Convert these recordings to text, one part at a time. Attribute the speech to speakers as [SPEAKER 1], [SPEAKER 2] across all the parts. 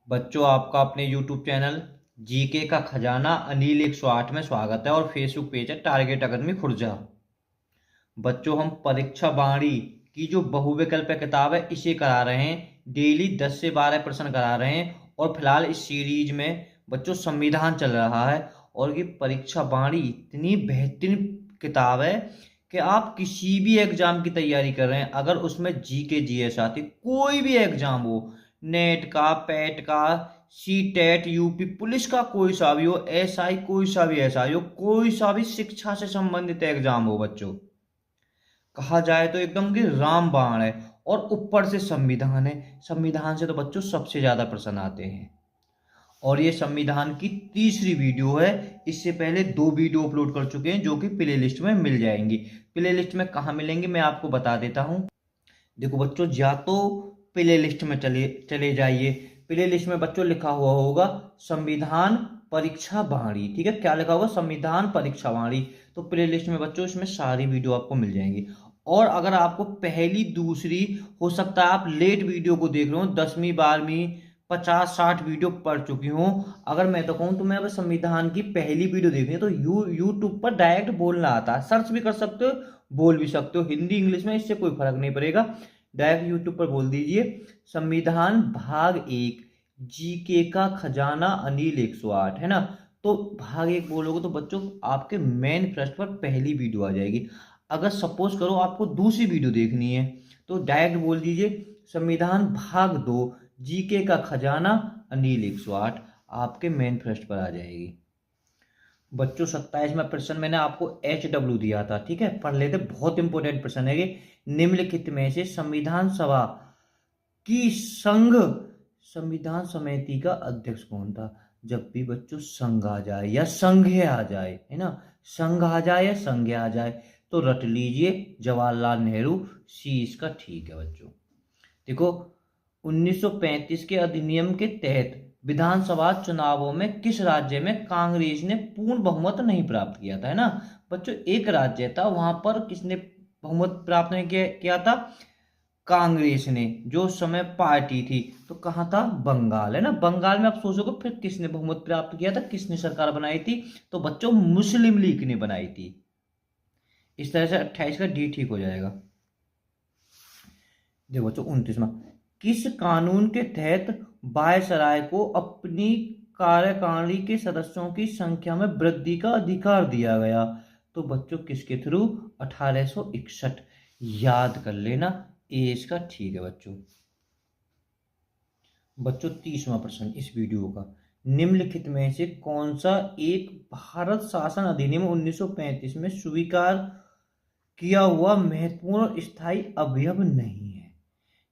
[SPEAKER 1] बच्चों, आपका अपने YouTube चैनल जीके का खजाना अनिल 108 में स्वागत है और फेसबुक पेज है टारगेट अकादमी खुर्जा। बच्चों, हम परीक्षा बाणी की जो बहुविकल्प किताब है इसे करा रहे हैं। डेली 10 से 12 प्रश्न करा रहे हैं और फिलहाल इस सीरीज में बच्चों संविधान चल रहा है। और ये परीक्षा बाणी इतनी बेहतरीन किताब है कि आप किसी भी एग्जाम की तैयारी कर रहे हैं, अगर उसमें जीके जीएस आती, कोई भी एग्जाम हो, नेट का, पैट का, सी टेट, यूपी पुलिस का, कोई सा भी हो, एसआई, कोई सा भी एसआई हो, कोई सा भी शिक्षा से संबंधित एग्जाम हो बच्चों, कहा जाए तो एकदम की रामबाण है। और ऊपर से संविधान है, संविधान से तो बच्चों सबसे ज्यादा प्रश्न आते हैं। और ये संविधान की तीसरी वीडियो है। इससे पहले 2 वीडियो अपलोड कर चुके हैं जो कि प्ले लिस्ट में मिल जाएंगी। प्ले लिस्ट में कहाँ मिलेंगी मैं आपको बता देता हूँ। देखो बच्चों, या तो प्ले लिस्ट में चले चले जाइए। प्ले लिस्ट में बच्चों लिखा हुआ होगा संविधान परीक्षा बाणी, ठीक है, क्या लिखा होगा, संविधान परीक्षा बाणी। तो प्ले लिस्ट में बच्चों इसमें सारी वीडियो आपको मिल जाएंगी। और अगर आपको पहली दूसरी, हो सकता है आप लेट वीडियो को देख रहे हो, 10वीं 12वीं 50-60 वीडियो पढ़ चुकी हूँ, अगर मैं तो कहूँ तो मैं अब संविधान की पहली वीडियो देखनी है तो यूट्यूब पर डायरेक्ट बोलना आता है, सर्च भी कर सकते हो, बोल भी सकते हो, हिंदी इंग्लिश में इससे कोई फर्क नहीं पड़ेगा। डायरेक्ट यूट्यूब पर बोल दीजिए संविधान भाग 1 जीके का खजाना अनिल 108, है ना। तो भाग 1 बोलोगे तो बच्चों आपके मेन पृष्ठ पर पहली वीडियो आ जाएगी। अगर सपोज करो आपको दूसरी वीडियो देखनी है तो डायरेक्ट बोल दीजिए संविधान भाग 2 जीके का खजाना अनिल 108, आपके मेन पृष्ठ पर आ जाएगी। बच्चों 27वां प्रश्न मैंने आपको HW दिया था, ठीक है, पढ़ लेते, बहुत इंपॉर्टेंट प्रश्न है ये। निम्नलिखित में से संविधान सभा की संविधान समिति का अध्यक्ष कौन था। जब भी बच्चों संघ आ जाए या संघ आ जाए, है ना, संघ आ जाए या संघ आ जाए तो रट लीजिए जवाहरलाल नेहरू, सी इसका ठीक है बच्चों। देखो 1935 के अधिनियम के तहत विधानसभा चुनावों में किस राज्य में कांग्रेस ने पूर्ण बहुमत नहीं प्राप्त किया था, है ना। बच्चों एक राज्य था वहां पर किसने बहुमत प्राप्त नहीं किया था, कांग्रेस ने, जो उस समय पार्टी थी। तो कहाँ था, बंगाल, है ना। बंगाल में आप सोचोगे फिर किसने बहुमत प्राप्त किया था, किसने सरकार बनाई थी, तो बच्चों मुस्लिम लीग ने बनाई थी। इस तरह से 28 का डी ठीक हो जाएगा। देखो बच्चों 29वां, किस कानून के तहत वायसराय को अपनी कार्यकारिणी के सदस्यों की संख्या में वृद्धि का अधिकार दिया गया। तो बच्चों किसके थ्रू, 1861, याद कर लेना, ए इसका ठीक है बच्चों। बच्चों 30वां प्रश्न इस वीडियो का, निम्नलिखित में से कौन सा एक भारत शासन अधिनियम 1935 में स्वीकार किया हुआ महत्वपूर्ण स्थायी अवयव नहीं है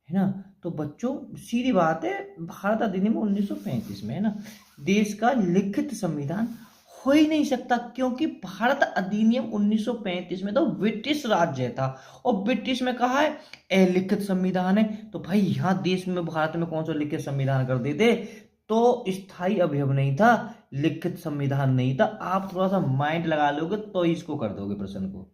[SPEAKER 1] ना। तो बच्चों सीधी बात है, भारत अधिनियम 1935 में, है ना, देश का लिखित संविधान हो ही नहीं सकता, क्योंकि भारत अधिनियम 1935 में तो ब्रिटिश राज्य था और ब्रिटिश में कहा है अलिखित संविधान है। तो भाई यहाँ देश में, भारत में कौन सा लिखित संविधान कर देते, तो स्थायी अवयव नहीं था, लिखित संविधान नहीं था। आप थोड़ा सा माइंड लगा लोगे तो इसको कर दोगे प्रश्न को।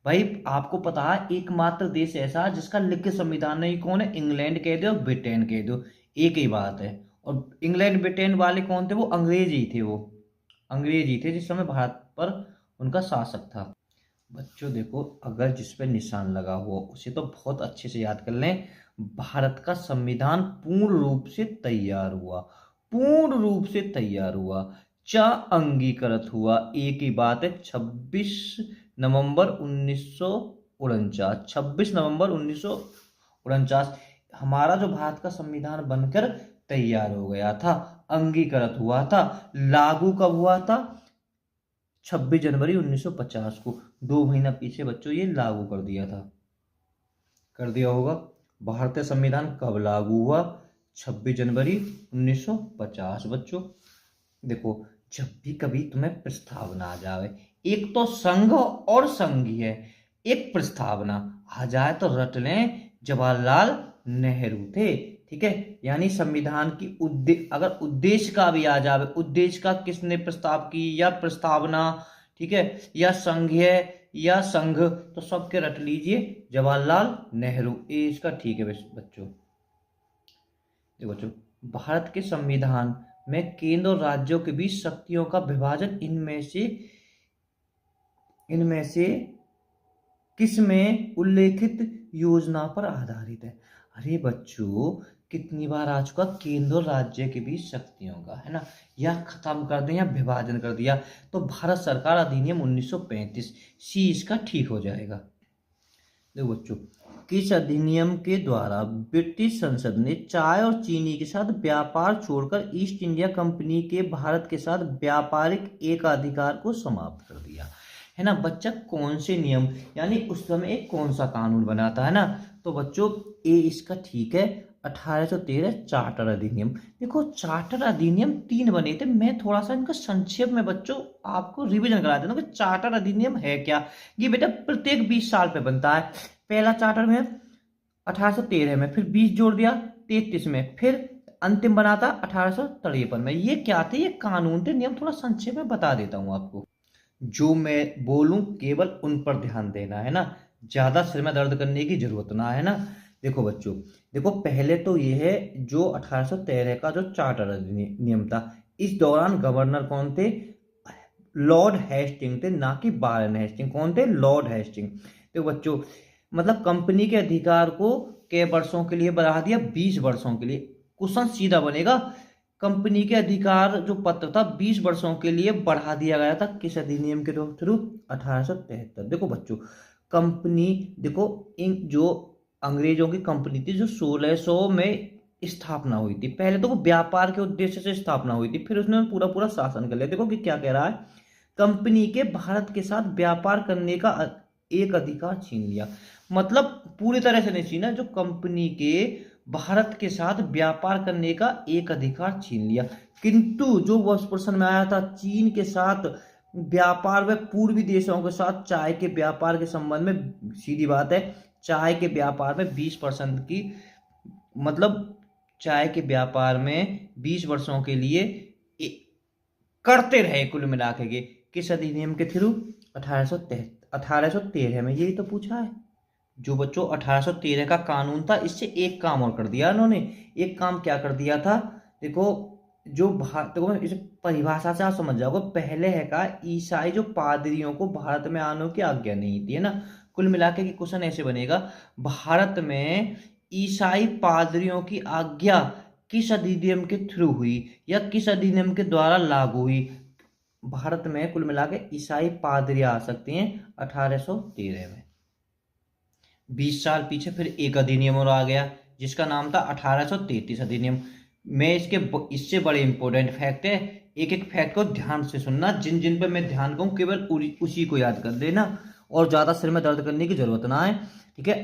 [SPEAKER 1] भाई आपको पता है एकमात्र देश ऐसा जिसका लिखित संविधान नहीं, कौन है, इंग्लैंड कह दो, ब्रिटेन कह दो, एक ही बात है। और इंग्लैंड ब्रिटेन वाले कौन थे, वो अंग्रेज ही थे, वो अंग्रेज ही थे जिस समय भारत पर उनका शासक था। बच्चों देखो, अगर जिस पे निशान लगा हुआ उसे तो बहुत अच्छे से याद कर लें। भारत का संविधान पूर्ण रूप से तैयार हुआ, पूर्ण रूप से तैयार हुआ, चा अंगीकृत हुआ, एक ही बात है, 26 नवंबर 1949, 26 नवंबर 1949 हमारा जो भारत का संविधान बनकर तैयार हो गया था, अंगीकृत हुआ था। लागू कब हुआ था, 26 जनवरी 1950 को, 2 महीना पीछे बच्चों ये लागू कर दिया था, कर दिया होगा। भारतीय संविधान कब लागू हुआ, 26 जनवरी 1950 बच्चों। देखो जब भी कभी तुम्हें प्रस्तावना आ जाए, एक तो संघ और संघीय है, एक प्रस्तावना आ जाए तो रट लें जवाहरलाल नेहरू थे, ठीक है। यानी संविधान की अगर उद्देश्य का भी आ जाए, उद्देश्य का किसने प्रस्ताव की या प्रस्तावना, ठीक है, या संघीय या संघ, तो सबके रट लीजिए जवाहरलाल नेहरू, ये इसका ठीक है बच्चों। देखो बच्चों भारत के संविधान में केंद्र और राज्यों के बीच शक्तियों का विभाजन इनमें से किस में उल्लेखित योजना पर आधारित है? अरे बच्चों, कितनी बार आ चुका केंद्र और राज्य के बीच शक्तियों का, है ना, या खत्म कर दिया या विभाजन कर दिया। तो भारत सरकार अधिनियम 1935 सी इसका ठीक हो जाएगा। देखो बच्चों, किस अधिनियम के द्वारा ब्रिटिश संसद ने चाय और चीनी के साथ व्यापार छोड़कर ईस्ट इंडिया कंपनी के भारत के साथ व्यापारिक एकाधिकार को समाप्त कर दिया? है ना बच्चा, कौन से नियम, यानी उस समय एक कौन सा कानून बना था, है ना? तो बच्चों ए इसका ठीक है, 1813 चार्टर अधिनियम। देखो चार्टर अधिनियम 3 बने थे। मैं थोड़ा सा इनका संक्षेप में बच्चों आपको रिवीजन करा देता हूँ कि चार्टर अधिनियम है क्या। ये बेटा प्रत्येक 20 साल पे बनता है। पहला चार्टर में 1813 में, फिर 20 जोड़ दिया 33 में, फिर अंतिम बना था 1853 में। ये क्या थे? ये कानून थे, नियम थोड़ा संक्षेप में बता देता हूँ आपको। जो मैं बोलूं केवल उन पर ध्यान देना, है ना, ज्यादा सिर में दर्द करने की जरूरत ना, है ना। देखो बच्चों, देखो पहले तो ये है जो 1813 का जो चार्टर नियम था, इस दौरान गवर्नर कौन थे? लॉर्ड हेस्टिंग थे, ना कि वारेन हेस्टिंग। कौन थे? Lord Hasting. देखो बच्चों, मतलब कंपनी के अधिकार को कई वर्षों के लिए बढ़ा दिया? 20 वर्षों के लिए। क्वेश्चन सीधा बनेगा, कंपनी के अधिकार जो पत्र था 20 वर्षों के लिए बढ़ा दिया गया था, किस अधिनियम के थ्रू? 1873। देखो बच्चों, कंपनी, देखो इन जो अंग्रेजों की कंपनी थी, जो 1600 में स्थापना हुई थी। पहले तो वो व्यापार के उद्देश्य से स्थापना हुई थी, फिर उसने पूरा पूरा शासन कर लिया। देखो कि क्या कह रहा है, कंपनी के भारत के साथ व्यापार करने का एक अधिकार छीन लिया। मतलब पूरी तरह से नहीं छीना, जो कंपनी के भारत के साथ व्यापार करने का एक अधिकार छीन लिया। किंतु जो वर्ष प्रश्न में आया था, चीन के साथ व्यापार व पूर्वी देशों के साथ चाय के व्यापार के संबंध में, सीधी बात है, चाय के व्यापार में 20% की, मतलब चाय के व्यापार में 20 वर्षों के लिए करते रहे कुल मिला के। किस अधिनियम के थ्रू? 1813 में। यही तो पूछा है। जो बच्चों 1813 का कानून था, इससे एक काम और कर दिया इन्होंने। एक काम क्या कर दिया था? देखो जो देखो इसे परिभाषा से आप समझ जाओगे। पहले है का ईसाई जो पादरियों को भारत में आने की आज्ञा नहीं थी, है ना। कुल मिला के क्वेश्चन ऐसे बनेगा, भारत में ईसाई पादरियों की आज्ञा किस अधिनियम के थ्रू हुई या किस अधिनियम के द्वारा लागू हुई? भारत में कुल मिला के ईसाई पादरी आ सकते हैं 1813 में। 20 साल पीछे फिर एक अधिनियम और आ गया, जिसका नाम था 1833 अधिनियम। मैं इससे बड़े इंपॉर्टेंट फैक्ट है, एक एक फैक्ट को ध्यान से सुनना, जिन जिन पर मैं ध्यान कहूँ केवल उसी को याद कर देना, और ज्यादा सिर में दर्द करने की जरूरत ना है, ठीक है।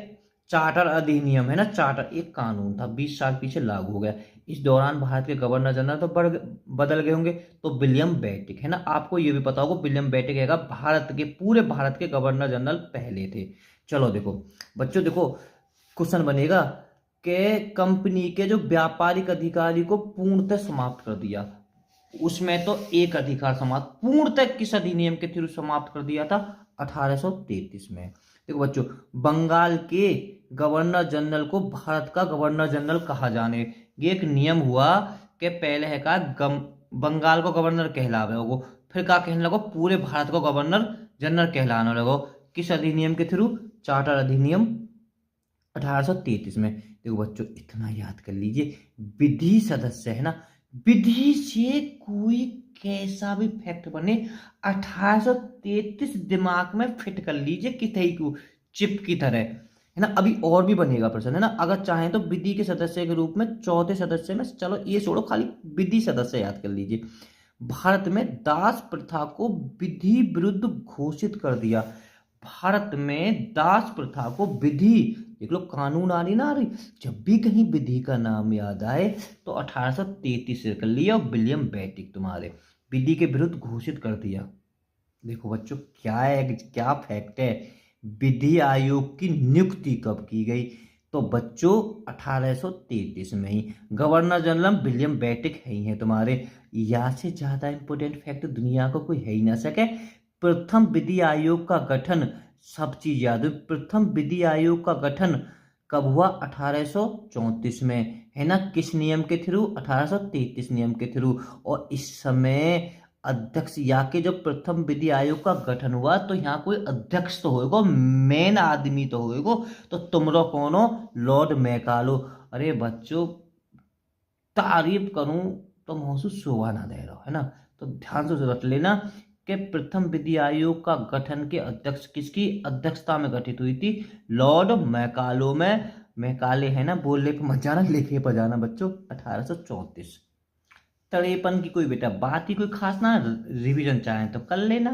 [SPEAKER 1] चार्टर अधिनियम है ना, चार्टर एक कानून था, 20 साल पीछे लागू हो गया। इस दौरान भारत के गवर्नर जनरल तो बदल गए होंगे, तो विलियम बेंटिक, है ना, आपको ये भी पता होगा विलियम बेंटिक है पूरे भारत के गवर्नर जनरल पहले थे। चलो देखो बच्चों, देखो क्वेश्चन बनेगा कि कंपनी के जो व्यापारिक अधिकारी को पूर्णतः समाप्त कर दिया, उसमें तो एक अधिकार समाप्त पूर्णतः किस अधिनियम के थ्रू समाप्त कर दिया था? 1833 में। देखो बच्चों, बंगाल के गवर्नर जनरल को भारत का गवर्नर जनरल कहा जाने, ये एक नियम हुआ कि पहले है का बंगाल को गवर्नर कहलावे होगो, फिर का कहने लगो पूरे भारत को गवर्नर जनरल कहलाने लगो। किस अधिनियम के थ्रू? चार्टर अधिनियम 1833 में। देखो बच्चों, इतना याद कर लीजिए, विधि सदस्य, है ना, विधि से कोई कैसा भी फैक्ट बने 1833 दिमाग में फिट कर लीजिए, कितई को चिप की तरह, है ना। अभी और भी बनेगा प्रश्न, है ना, अगर चाहें तो विधि के सदस्य के रूप में चौथे सदस्य में, चलो ये छोड़ो, खाली विधि सदस्य याद कर लीजिए। भारत में दास प्रथा को विधि विरुद्ध घोषित कर दिया। भारत में दास प्रथा को विधि, देख लो कानून आ रही ना, आ रही, जब भी कहीं विधि का नाम याद आए तो 1833 से कर लिया, विलियम बेंटिक तुम्हारे विधि के विरुद्ध घोषित कर दिया। देखो बच्चों, क्या है, क्या फैक्ट है, विधि आयोग की नियुक्ति कब की गई? तो बच्चों 1833 में ही। गवर्नर जनरल विलियम बेंटिक है ही है तुम्हारे। यहाँ से ज्यादा इंपोर्टेंट फैक्ट दुनिया को कोई है ही ना सके। प्रथम विधि आयोग का गठन, सब चीज याद हो, प्रथम विधि आयोग का गठन कब हुआ? 1834 में। है ना, किस नियम के थ्रू? 1833 नियम के थ्रू। और इस समय अध्यक्ष या के जो प्रथम विधि आयोग का गठन हुआ, तो यहाँ कोई अध्यक्ष तो होएगा, मेन आदमी तो होएगा। तो तुमरो कौन हो? लॉर्ड मैकालो। अरे बच्चों, तारीफ करूं तो मुंह शोभा ना दे रहा, है ना। तो ध्यान से रख लेना कि प्रथम विधि आयोग का गठन के अध्यक्ष किसकी अध्यक्षता में गठित हुई थी? लॉर्ड मैकालो में। मैकाले है ना, बोलने पे मत जाना, लिखे पर जाना बच्चों। 1834। तड़ेपन की कोई बेटा बात ही कोई खास ना, रिवीजन चाहें तो कर लेना।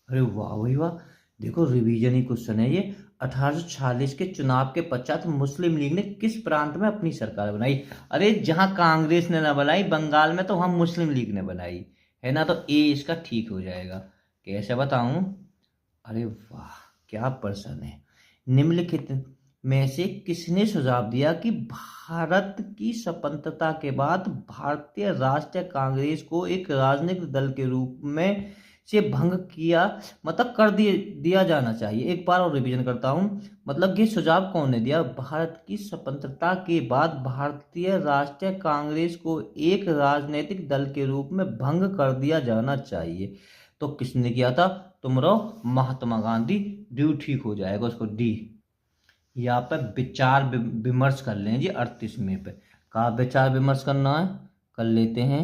[SPEAKER 1] अरे वाह भाई वाह, देखो रिवीजन ही क्वेश्चन है ये। 1846 के चुनाव के पश्चात मुस्लिम लीग ने किस प्रांत में अपनी सरकार बनाई? अरे जहां कांग्रेस ने ना बनाई बंगाल में, तो वहां मुस्लिम लीग ने बनाई, है ना। तो ए इसका ठीक हो जाएगा। कैसे बताऊं? अरे वाह, क्या प्रश्न है। निम्नलिखित में से किसने सुझाव दिया कि भारत की स्वतंत्रता के बाद भारतीय राष्ट्रीय कांग्रेस को एक राजनीतिक दल के रूप में से भंग किया, मतलब कर दिया जाना चाहिए? एक बार और रिवीजन करता हूं। मतलब ये सुझाव कौन ने दिया? भारत की स्वतंत्रता के बाद भारतीय राष्ट्रीय कांग्रेस को एक राजनीतिक दल के रूप में भंग कर दिया जाना चाहिए। तो किसने किया था? तुमरो महात्मा गांधी। डी ठीक हो जाएगा उसको, डी। यहाँ पे विचार विमर्श कर लें जी 38वें पे। कहा विचार विमर्श करना है, कर लेते हैं।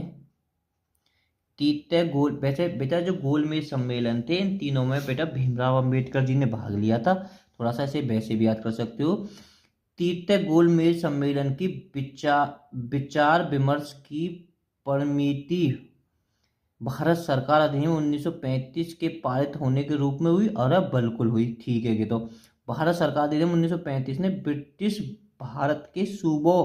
[SPEAKER 1] तीसरे गोल, वैसे बेटा जो गोलमेज सम्मेलन थे, इन तीनों में बेटा भीमराव अंबेडकर जी ने भाग लिया था। थोड़ा सा ऐसे वैसे भी याद कर सकते हो। तीसरे गोलमेज सम्मेलन की विचार विमर्श की परिमिति भारत सरकार अधिनियम 1935 के पारित होने के रूप में हुई। अरे बिल्कुल हुई, ठीक है। कि तो भारत सरकार अधिनियम 1935 ने ब्रिटिश भारत के सूबों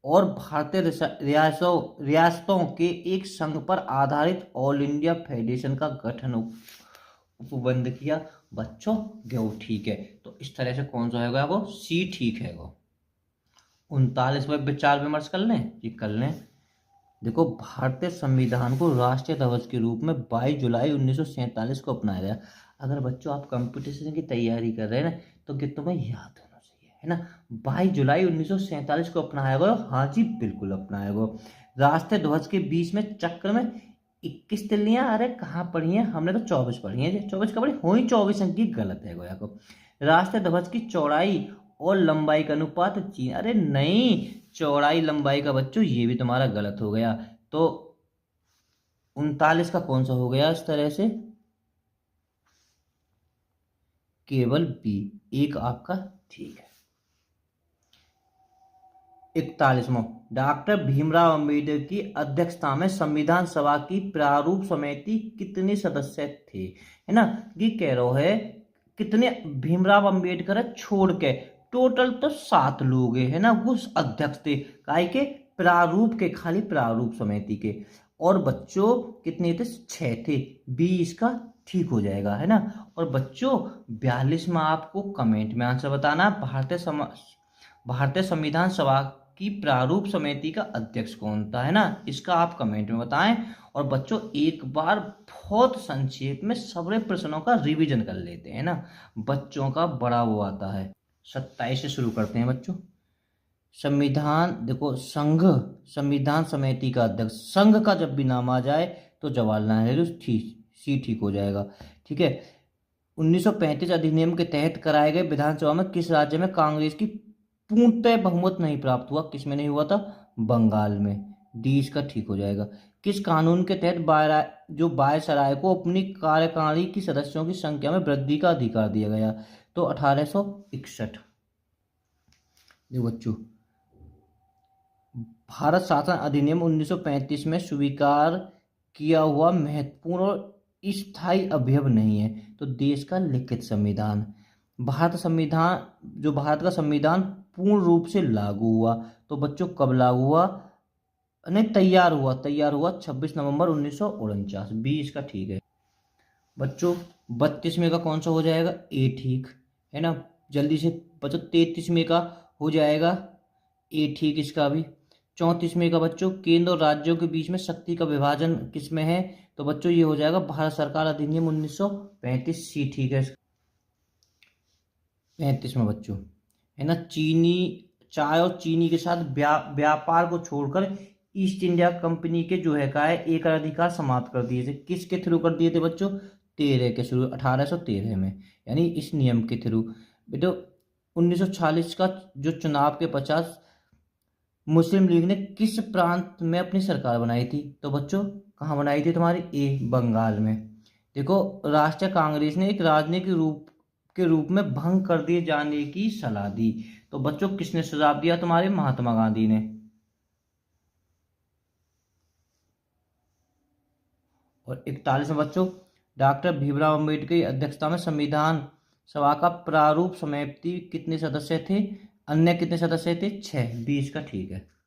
[SPEAKER 1] और भारतीय रियासतों के एक संघ पर आधारित ऑल इंडिया फेडरेशन का गठन उपबंध किया। बच्चों गो ठीक है। तो इस तरह से कौन सा होगा वो? सी ठीक है वो। 39 में विचार विमर्श कर लें जी, कर लें। देखो, भारतीय संविधान को राष्ट्रीय ध्वज के रूप में 22 जुलाई 1947 को अपनाया गया। अगर बच्चों आप कंपटीशन की तैयारी कर रहे हैं ना, तो कि तुम्हें याद होना चाहिए, है ना। 22 जुलाई 1947 को अपनाया गया। हाँ जी बिल्कुल अपनाया गया। राष्ट्रीय ध्वज के बीच में चक्र में 21 तिल्लियां। अरे कहाँ पढ़ी है? हमने तो 24 पढ़ी है। 24 का पढ़ी हो ही, 24 अंक की गलत है गोया को। राष्ट्रीय ध्वज की चौड़ाई और लंबाई का अनुपात चीन। अरे नहीं, चौड़ाई लंबाई का बच्चों ये भी तुम्हारा गलत हो गया। तो 39 का कौन सा हो गया इस तरह से? केवल बी, एक आपका ठीक है। 41वां, डॉक्टर भीमराव अंबेडकर की अध्यक्षता में संविधान सभा की प्रारूप समिति कितने सदस्य थे? है ना, ये कह रहा है कितने भीमराव अंबेडकर छोड़ के टोटल तो 7 लोग है ना, वो अध्यक्ष थे। काय के? प्रारूप के, खाली प्रारूप समिति के। और बच्चों कितने थे? 6 थे। 20 का ठीक हो जाएगा, है ना। और बच्चों 42 में आपको कमेंट में आंसर बताना। भारतीय संविधान सभा की प्रारूप समिति का अध्यक्ष कौन था, है ना, इसका आप कमेंट में बताएं। और बच्चों एक बार बहुत संक्षेप में सभी प्रश्नों का रिवीजन कर लेते हैं ना, बच्चों का बड़ा वो आता है। 27 से शुरू करते हैं बच्चों। संविधान, देखो संघ संविधान समिति का अध्यक्ष, संघ का जब भी नाम आ जाए तो जवाहरलाल नेहरू, सी ठीक हो जाएगा। ठीक है। 1935 अधिनियम के तहत कराए गए विधानसभा में किस राज्य में कांग्रेस की पूर्णतः बहुमत नहीं प्राप्त हुआ? किस में नहीं हुआ था? बंगाल में। डी इसका ठीक हो जाएगा। किस कानून के तहत जो वायसराय को अपनी कार्यकारिणी की सदस्यों की संख्या में वृद्धि का अधिकार दिया गया? तो 1861। देखो बच्चों, भारत शासन अधिनियम 1935 में स्वीकार किया हुआ महत्वपूर्ण और स्थायी अवयव नहीं है। तो देश का लिखित संविधान। भारत का संविधान पूर्ण रूप से लागू हुआ, तो बच्चों कब लागू हुआ? नहीं, तैयार हुआ 26 नवंबर 1949। बी इसका ठीक है। बच्चों 32वें का कौन सा हो जाएगा? ए ठीक है ना। जल्दी से बच्चों 33वें का हो जाएगा ए ठीक इसका भी। 34वें का बच्चों केंद्र और राज्यों के बीच में शक्ति का विभाजन किस में है? तो बच्चों ये हो जाएगा भारत सरकार अधिनियम 1935। सी ठीक है। 35 में बच्चों, है ना, चाय और चीनी के साथ व्यापार को छोड़कर ईस्ट इंडिया कंपनी के जो है का है एक अधिकार समाप्त कर दिए थे। किसके थ्रू कर दिए थे बच्चों? 13 के शुरू 1813 में, यानी इस नियम के थ्रू। बेटो 1946 का जो चुनाव के पश्चात मुस्लिम लीग ने किस प्रांत में अपनी सरकार बनाई थी? तो बच्चों कहाँ बनाई थी तुम्हारी? ए बंगाल में। देखो राष्ट्रीय कांग्रेस ने एक राजनीतिक रूप में भंग कर दिए जाने की सलाह दी। तो बच्चों किसने सुझाव दिया? तुम्हारे महात्मा गांधी ने। और 41 में बच्चों डॉक्टर भीमराव अम्बेडकर की अध्यक्षता में संविधान सभा का प्रारूप समिति कितने सदस्य थे? अन्य कितने सदस्य थे? 6। 20 का ठीक है।